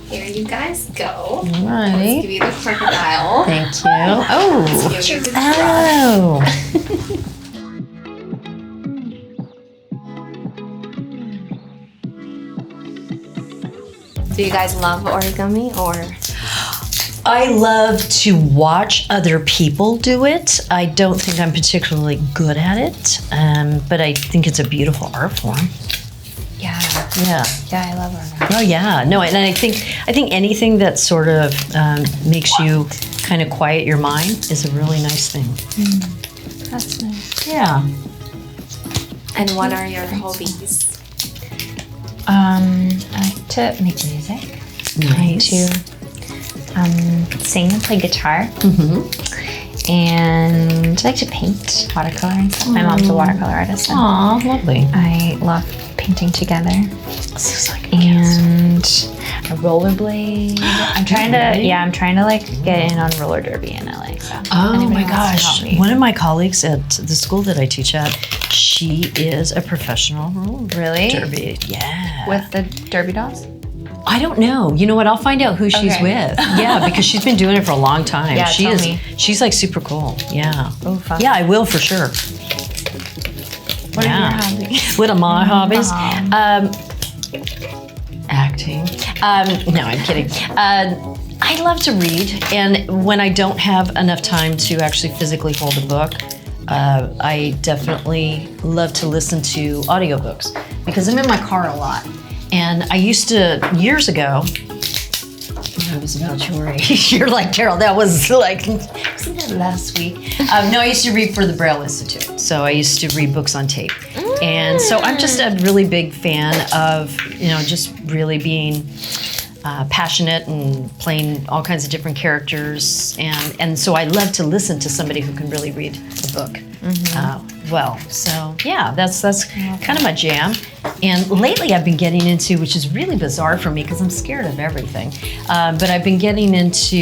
Here you guys go. All Let's right. give you the crocodile. Thank you. Oh. Let's give you the giraffe. Oh. Do you guys love origami or? I love to watch other people do it. I don't think I'm particularly good at it, but I think it's a beautiful art form. Yeah. Yeah. Yeah, I love origami. Oh yeah. No, and I think anything that sort of makes you kind of quiet your mind is a really nice thing. That's nice. Yeah. And what are your hobbies? I like to make music. Nice. I like to sing and play guitar. Mm-hmm. And I like to paint watercolor and stuff. My mom's a watercolor artist. And Aw, lovely. I love painting together. This is like a guess. And a rollerblade. I'm trying to like get in on roller derby in LA. So Oh anybody my wants to gosh. help me. One of my colleagues at the school that I teach at, she is a professional roller Really? derby. Yeah. With the derby dolls? I don't know. You know what? I'll find out who she's Okay. with. Yeah, because she's been doing it for a long time. Yeah, tell me. She's like super cool. Yeah. Oh, fun. Yeah, I will for sure. What are your hobbies? What are my hobbies? Mom. Acting. No, I'm kidding. I love to read, and when I don't have enough time to actually physically hold a book, I definitely love to listen to audiobooks because I'm in my car a lot. And I used to, years ago, when I was about your age, you're like, Carol, that was like, wasn't that last week? No, I used to read for the Braille Institute. So I used to read books on tape. And so I'm just a really big fan of, just really being passionate and playing all kinds of different characters. And so I love to listen to somebody who can really read a book well. So yeah, that's kind of my jam. And lately I've been getting into, which is really bizarre for me because I'm scared of everything, but I've been getting into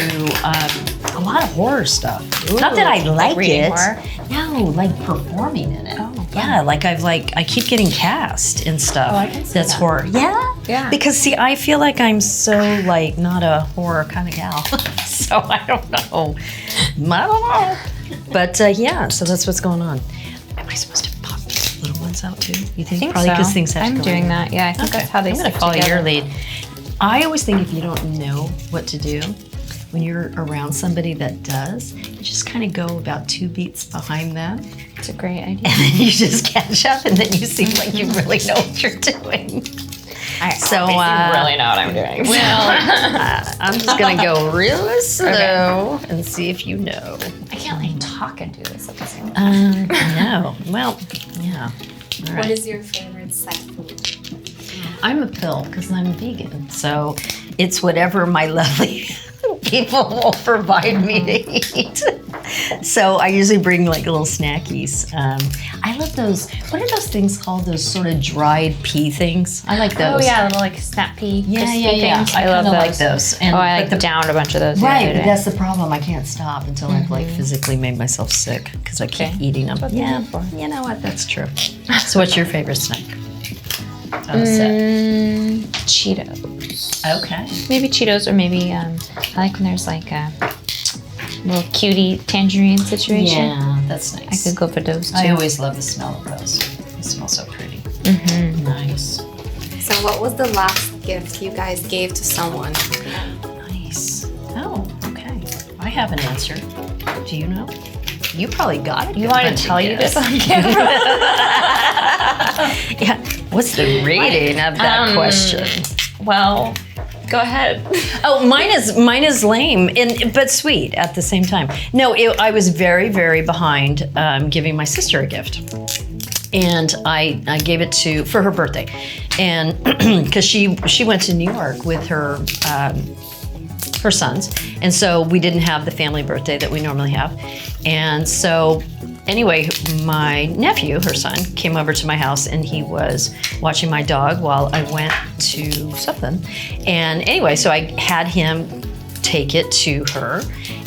a lot of horror stuff. Not that I like reading it. horror? No, like performing in it. Oh, yeah, I keep getting cast and stuff. Oh, I can see that's that. horror. Yeah? Yeah. Because see, I feel like I'm so like not a horror kind of gal. So I don't know. I don't know. But yeah, so that's what's going on. Am I supposed to pop the little ones out too? You think? I think Probably because so. things have to I'm go doing in. that. Yeah, I think that's how they I'm gonna stick follow together. your lead. I always think if you don't know what to do, when you're around somebody that does, you just kind of go about 2 beats behind them, It's a great idea. and then you just catch up, and then you seem like you really know what you're doing. So really know what I'm doing. well, I'm just gonna go real slow and see if you know. I can't like talk and do this at the same time. No. Well, yeah. All What right. is your favorite side food? I'm a pill because I'm vegan, so it's whatever my lovely people will provide me to eat. So I usually bring like little snackies. I love those. What are those things called? Those sort of dried pea things. I like those. Oh yeah, little like snap pea crispy yeah. things. I love kinda those. like those. And, Oh, I but like downed a bunch of those. the Right, other day. that's the problem. I can't stop until I've like physically made myself sick because I keep Okay. eating them. That's what they're Yeah, good for. you know what? That's true. So, what's your favorite snack? Set. Cheetos. Okay. Maybe Cheetos, or maybe I like when there's like a little cutie tangerine situation. Yeah, that's I nice. could go for those too. I always love the smell of those. They smell so pretty. Nice. So what was the last gift you guys gave to someone? Nice. Oh, okay. I have an answer. Do you know? You probably got it. You want to tell you this on camera? Yeah. What's the rating of that question? Well, go ahead. Oh, mine is lame, but sweet at the same time. No, I was very, very behind giving my sister a gift, and I gave it for her birthday, and because she went to New York with her sons, and so we didn't have the family birthday that we normally have, and so. Anyway, my nephew, her son, came over to my house and he was watching my dog while I went to something. And anyway, so I had him take it to her.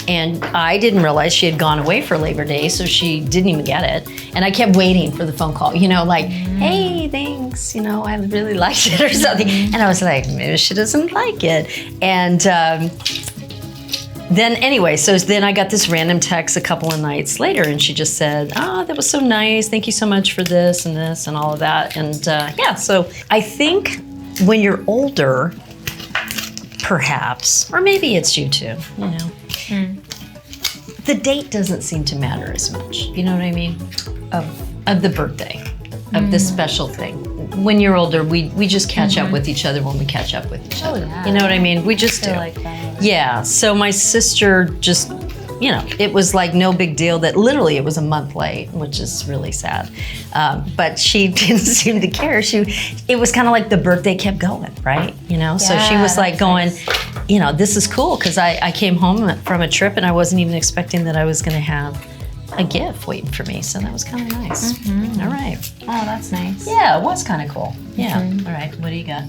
And I didn't realize she had gone away for Labor Day, so she didn't even get it. And I kept waiting for the phone call, like, hey, hey, thanks, I really liked it or something. And I was like, maybe she doesn't like it. And then anyway, so then I got this random text a couple of nights later, and she just said, that was so nice. Thank you so much for this and all of that. And so I think when you're older, perhaps, or maybe it's you too, the date doesn't seem to matter as much. You know what I mean? Of the birthday, of the special thing. When you're older, we just catch up with each other when we catch up with each other. Yeah. You know what I mean? We just do. Like that. Yeah. So my sister just, it was like no big deal that literally it was a month late, which is really sad. But she didn't seem to care. It was kind of like the birthday kept going, right? So she was like going, this is cool because I came home from a trip and I wasn't even expecting that I was going to have a gift waiting for me. So that was kind of nice. All right. Oh, that's nice. Yeah, it was kind of cool. Yeah. All right. What do you got?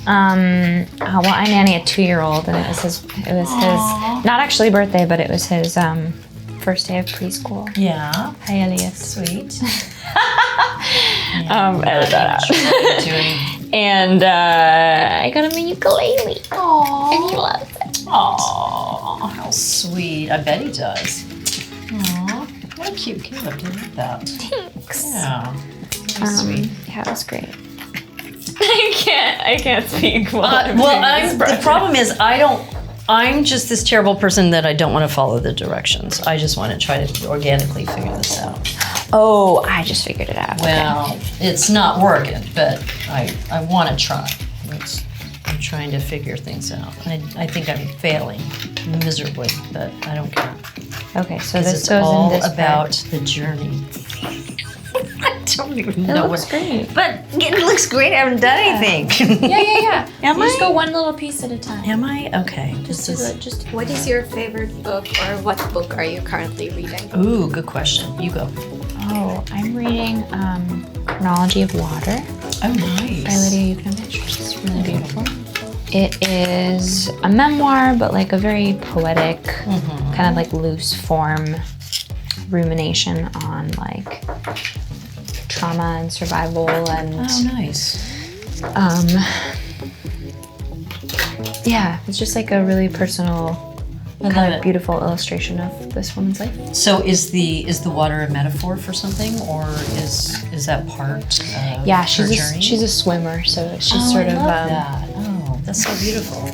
Well, I nanny a 2-year-old, and it was his not actually birthday, but it was his first day of preschool. Yeah. Hi, Elias. Sweet. Edit that out. And I got him a ukulele. Aww. And he loves it. Aww, how sweet. I bet he does. Aww, what a cute kid. I like that. Thanks. Yeah. Very sweet. Yeah, it was great. I can't speak well. The problem is I'm just this terrible person that I don't want to follow the directions. I just want to try to organically figure this out. Oh, I just figured it out. Well, it's not working, but I want to try. I'm trying to figure things out. I think I'm failing miserably, but I don't care. Okay, so This this is goes all in this about bag. the journey. I don't even It know looks great. But it looks great. I haven't done anything. Yeah. Am You just I? go one little piece at a time. Am I? Okay. Just What is your favorite book, or what book are you currently reading? Ooh, good question. You go. Oh, I'm reading Chronology of Water Oh, nice. by Lydia Yuknovich. It's really beautiful. It is a memoir, but like a very poetic, kind of like loose form rumination on like trauma and survival and Oh, nice. yeah, it's just like a really personal, I kind love of it. beautiful illustration of this woman's life. So is the water a metaphor for something, or is that part of Yeah, her journey? she's a swimmer, so she's Oh, sort I of love that. Oh, that's so beautiful.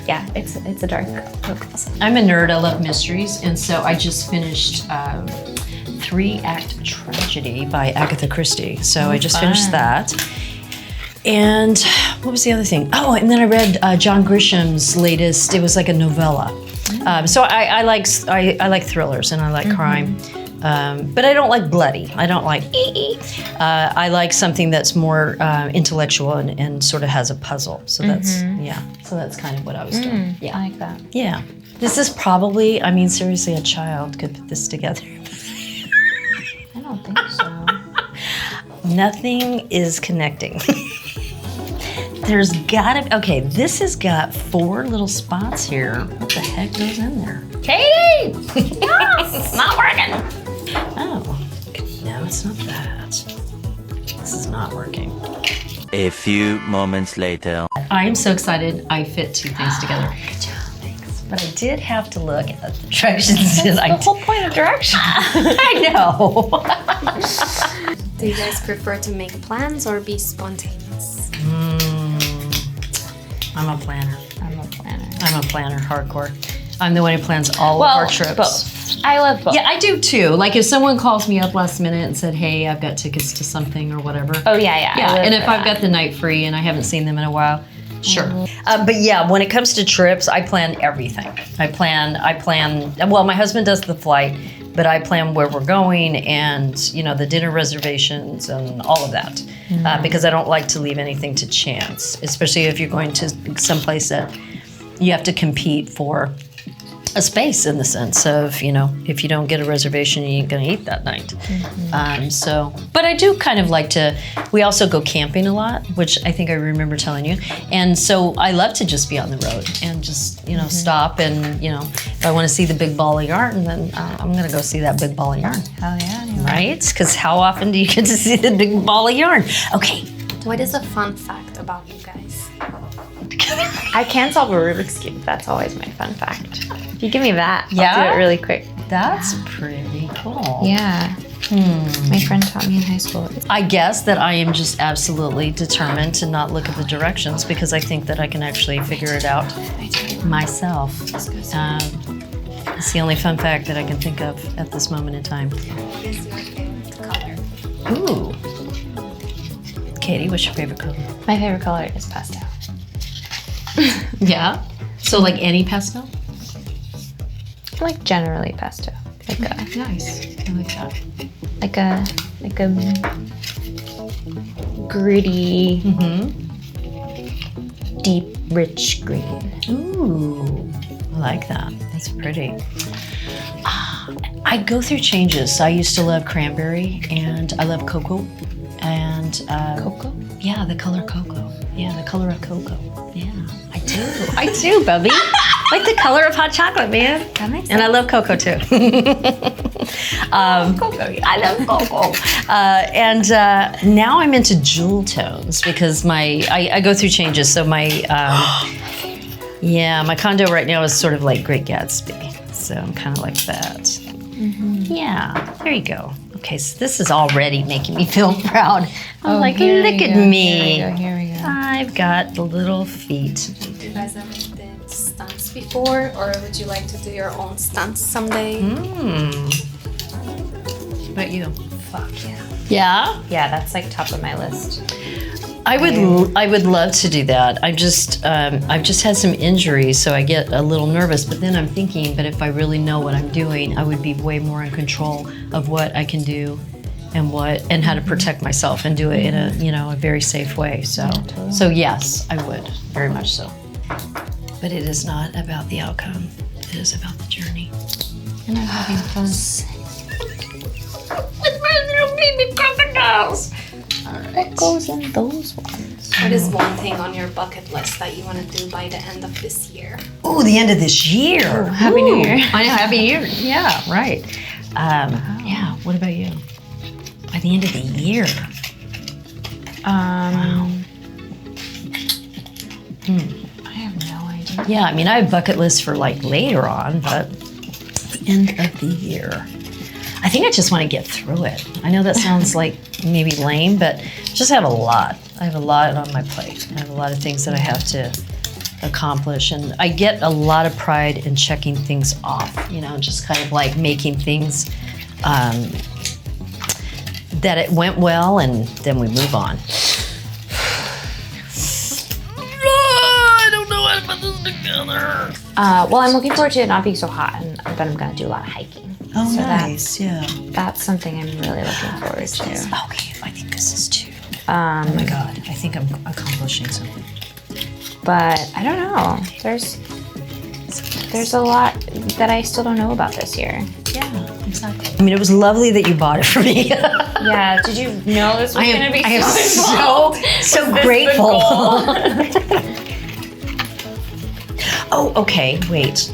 yeah, it's a dark book. I'm a nerd. I love mysteries, and so I just finished 3-Act Tragedy by Agatha Christie. So I just finished that. And what was the other thing? Oh, and then I read John Grisham's latest. It was like a novella. So I like thrillers and I like crime, but I don't like bloody. I don't like. I like something that's more intellectual and sort of has a puzzle. So that's So that's kind of what I was doing. Yeah. I like that. Yeah. This is probably. I mean, seriously, a child could put this together. I don't think so. Nothing is connecting. There's gotta. Okay, this has got 4 little spots here. What the heck goes in there? Katie! It's not working. Oh, no, it's not that. This is not working. A few moments later. I am so excited. I fit 2 things together. Good job, thanks. But I did have to look at the directions. That's the whole point of direction. I know. Do you guys prefer to make plans or be spontaneous? I'm a planner. I'm a planner. I'm a planner, hardcore. I'm the one who plans all of our trips. Both. I love both. Yeah, I do too. Like if someone calls me up last minute and said, "Hey, I've got tickets to something or whatever." Oh yeah. Yeah, and if I've got the night free and I haven't seen them in a while, sure. But yeah, when it comes to trips, I plan everything. I plan. Well, my husband does the flight, but I plan where we're going and the dinner reservations and all of that, because I don't like to leave anything to chance, especially if you're going to someplace that you have to compete for a space in the sense of, you know, if you don't get a reservation, you ain't gonna eat that night. But I do kind of like to, we also go camping a lot, which I think I remember telling you. And so I love to just be on the road and just, you know, stop and, you know, if I wanna see the big ball of yarn, then I'm gonna go see that big ball of yarn. Hell yeah. Right? Because how often do you get to see the big ball of yarn? Okay. What is a fun fact about you guys? I can solve a Rubik's Cube. That's always my fun fact. If you give me that, I'll Yeah? do it really quick. That's pretty cool. Yeah. My friend taught me in high school. I guess that I am just absolutely determined to not look at the directions because I think that I can actually figure it out myself. It's the only fun fact that I can think of at this moment in time. What is your favorite color? Ooh. Katie, what's your favorite color? My favorite color is pastel. Yeah? So like any pastel? Like generally pastel. Like a Nice. I like that. like a gritty, deep, rich green. Ooh, I like that. That's pretty. I go through changes. I used to love cranberry, and I love cocoa, and Cocoa? yeah, the color cocoa. Yeah, the color of cocoa. Yeah, I do. I do, Bubby. Like the color of hot chocolate, man. That makes And I love cocoa too. cocoa, yeah. I love cocoa. And now I'm into jewel tones because I go through changes. So my my condo right now is sort of like Great Gatsby. So I'm kind of like that. Yeah, there you go. Okay, so this is already making me feel proud. I'm like, here look we at go, me. Here we go. I've got the little feet. Do you guys ever did stunts before, or would you like to do your own stunts someday? What about you? Fuck yeah. Yeah? Yeah, that's like top of my list. I would love to do that. I've just had some injuries, so I get a little nervous. But then I'm thinking, but if I really know what I'm doing, I would be way more in control of what I can do, and how to protect myself and do it in a very safe way. So so yes, I would very much so. But it is not about the outcome. It is about the journey. And I'm having fun with my little baby crocodiles. What goes in those ones? What is one thing on your bucket list that you want to do by the end of this year? Oh, the end of this year. Happy New Year. I know, Happy New Year. Yeah, right. Yeah, what about you? By the end of the year. I have no idea. Yeah, I mean, I have bucket lists for like later on, but the end of the year. I think I just want to get through it. I know that sounds like maybe lame, but just have a lot. I have a lot on my plate. I have a lot of things that I have to accomplish, and I get a lot of pride in checking things off, just kind of like making things that it went well, and then we move on. I don't know how to put this together. Well, I'm looking forward to it not being so hot, and but I'm gonna do a lot of hiking. Oh, So nice, yeah. That's something I'm really looking forward to. Okay, I think this is too. Oh my God, I think I'm accomplishing something. But I don't know. There's a lot that I still don't know about this year. Yeah, exactly. I mean, it was lovely that you bought it for me. Yeah. Did you know this was gonna be I am so so grateful. Oh, okay, wait.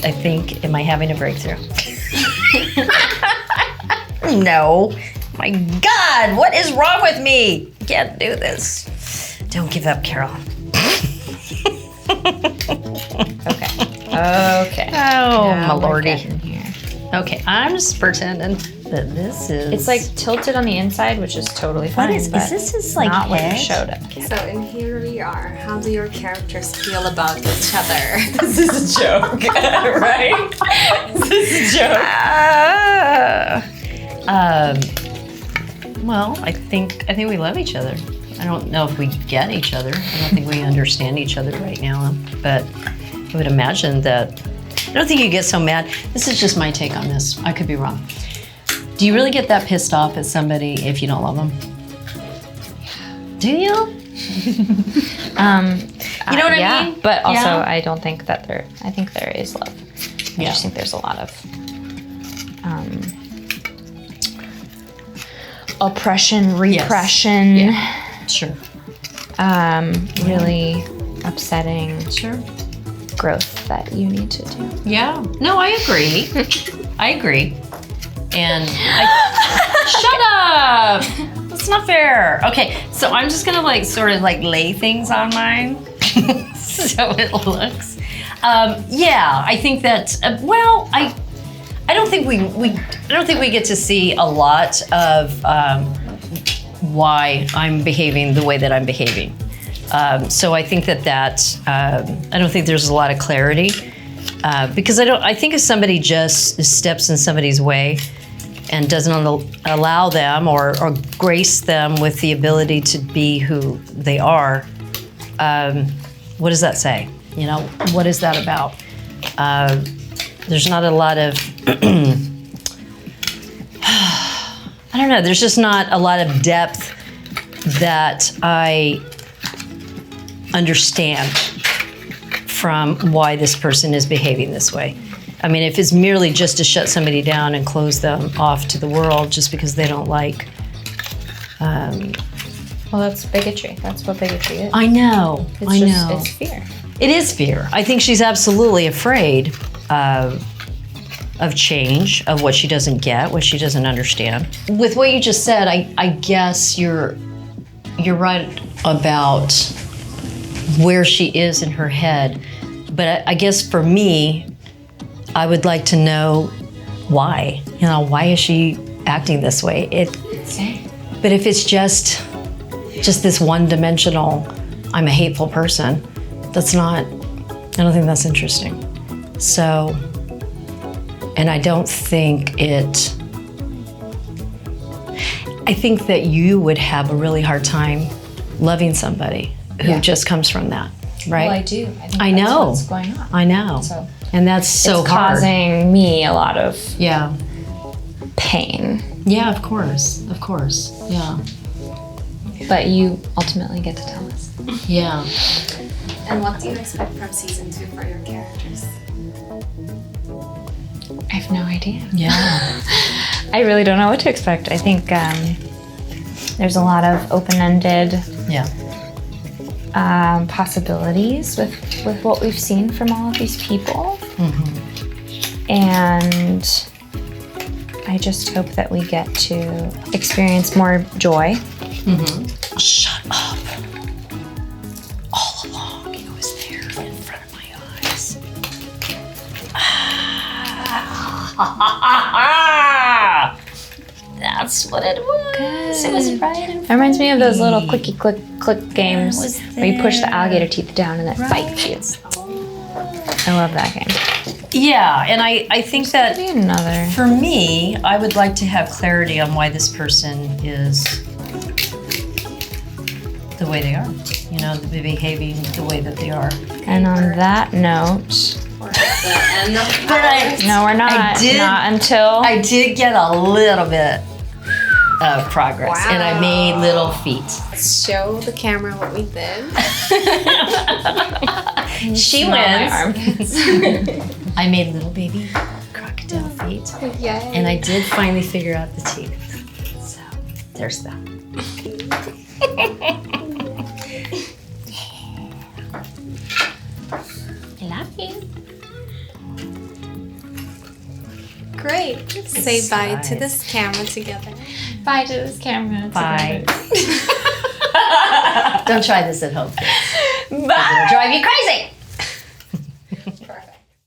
I think, am I having a breakthrough? No. My God, what is wrong with me? I can't do this. Don't give up, Carol. Okay. Oh, my Now we're lordy. getting here. Okay, I'm just pretending that this is... It's like tilted on the inside, which is totally fine. What is but this? Is like not what you hedge? showed us. So, and here we are. How do your characters feel about each other? This is a joke, right? This is a joke. Well, I think we love each other. I don't know if we get each other. I don't think we understand each other right now. But I would imagine that. I don't think you get so mad. This is just my take on this. I could be wrong. Do you really get that pissed off at somebody if you don't love them? Do you? You know what I mean? But also, Yeah. I don't think that I think there is love. I just think there's a lot of oppression, repression, Sure. really upsetting Sure. growth that you need to do. Yeah. No, I agree. I agree. And shut up. That's not fair. Okay, so I'm just gonna like sort of like lay things on mine, so it looks. Yeah, I think that. Well, I don't think I don't think we get to see a lot of why I'm behaving the way that I'm behaving. So I think that I don't think there's a lot of clarity because I think if somebody just steps in somebody's way and doesn't allow them or grace them with the ability to be who they are, what does that say? You know, what is that about? There's not a lot of, I don't know, there's just not a lot of depth that I understand from why this person is behaving this way. I mean, if it's merely just to shut somebody down and close them off to the world just because they don't like. Well, that's bigotry. That's what bigotry is. I know. It's fear. It is fear. I think she's absolutely afraid of change, of what she doesn't get, what she doesn't understand. With what you just said, I guess you're right about where she is in her head. But I guess for me, I would like to know why. You know, why is she acting this way? But if it's just this one-dimensional, I'm a hateful person, that's not, I don't think that's interesting. So, and I don't think I think that you would have a really hard time loving somebody who just comes from that, right? Well, I do. I think I that's know. what's going on. I know. So and that's so it's hard. causing me a lot of pain. Yeah, of course. Yeah. But you ultimately get to tell us. Yeah. And what do you expect from season 2 for your characters? I have no idea. Yeah. I really don't know what to expect. I think there's a lot of open-ended possibilities with what we've seen from all of these people. Mm-hmm. And I just hope that we get to experience more joy. Mm-hmm. Shut up. All along, it was there in front of my eyes. That's what it was. It was right in front. It reminds me of those little clicky click games where you push the alligator teeth down and it bites you. I love that game. Yeah, and I think that Maybe another. for me, I would like to have clarity on why this person is the way they are. You know, behaving the way that they are. And on that note, Or at the end of no, we're not. I did- Not until. I did get a little bit of progress, and I made little feet. show the camera what we did. She Smell my wins. armpits. I made little baby crocodile feet, Yay. and I did finally figure out the teeth. So there's that. I love you. Great. Say bye to Bye. this camera together. Bye to this camera. Bye. Don't try this at home, kids. Bye. It'll drive you crazy.